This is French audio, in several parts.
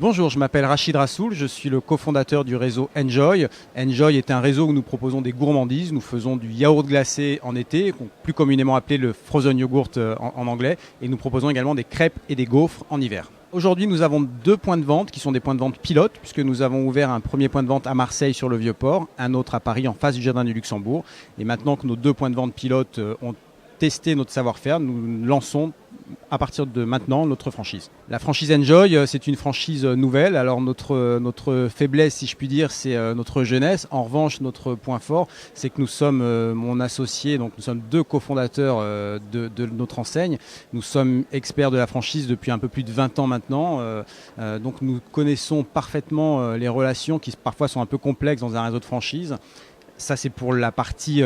Bonjour, je m'appelle Rachid Rassoul, je suis le cofondateur du réseau Enjoy. Enjoy est un réseau où nous proposons des gourmandises. Nous faisons du yaourt glacé en été, plus communément appelé le frozen yogurt en anglais, et nous proposons également des crêpes et des gaufres en hiver. Aujourd'hui, nous avons 2 points de vente qui sont des points de vente pilotes, puisque nous avons ouvert un premier point de vente à Marseille sur le Vieux-Port, un autre à Paris en face du Jardin du Luxembourg. Et maintenant que nos 2 points de vente pilotes ont testé notre savoir-faire, nous lançons à partir de maintenant notre franchise. La franchise Enjoy, c'est une franchise nouvelle. Alors notre faiblesse, si je puis dire, c'est notre jeunesse. En revanche, notre point fort, c'est que nous sommes mon associé, donc nous sommes 2 cofondateurs de notre enseigne. Nous sommes experts de la franchise depuis un peu plus de 20 ans maintenant. Donc nous connaissons parfaitement les relations qui parfois sont un peu complexes dans un réseau de franchise. Ça, c'est pour la partie,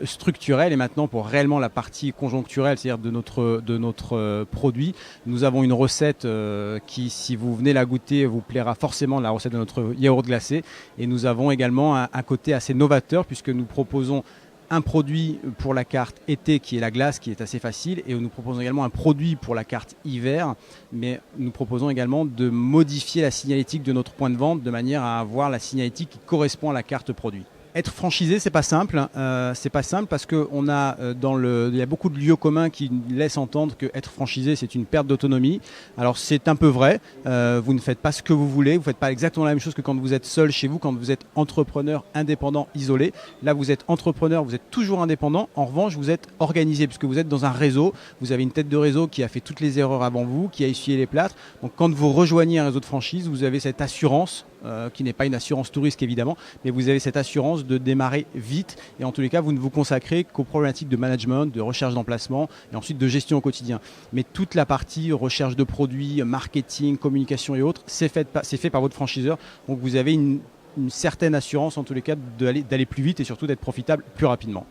structurelle. Et maintenant, pour réellement la partie conjoncturelle, c'est-à-dire de notre produit, nous avons une recette qui, si vous venez la goûter, vous plaira forcément, la recette de notre yaourt glacé. Et nous avons également un côté assez novateur, puisque nous proposons un produit pour la carte été qui est la glace, qui est assez facile, et nous proposons également un produit pour la carte hiver, mais nous proposons également de modifier la signalétique de notre point de vente de manière à avoir la signalétique qui correspond à la carte produit. Être franchisé, c'est pas simple. C'est pas simple parce que il y a beaucoup de lieux communs qui laissent entendre que être franchisé, c'est une perte d'autonomie. Alors c'est un peu vrai. Vous ne faites pas ce que vous voulez. Vous faites pas exactement la même chose que quand vous êtes seul chez vous, quand vous êtes entrepreneur, indépendant, isolé. Là, vous êtes entrepreneur, vous êtes toujours indépendant. En revanche, vous êtes organisé puisque vous êtes dans un réseau. Vous avez une tête de réseau qui a fait toutes les erreurs avant vous, qui a essuyé les plâtres. Donc quand vous rejoignez un réseau de franchise, vous avez cette assurance. Qui n'est pas une assurance tout risque évidemment, mais vous avez cette assurance de démarrer vite et en tous les cas vous ne vous consacrez qu'aux problématiques de management, de recherche d'emplacement et ensuite de gestion au quotidien. Mais toute la partie recherche de produits, marketing, communication et autres, c'est fait par votre franchiseur, donc vous avez une certaine assurance en tous les cas d'aller plus vite et surtout d'être profitable plus rapidement.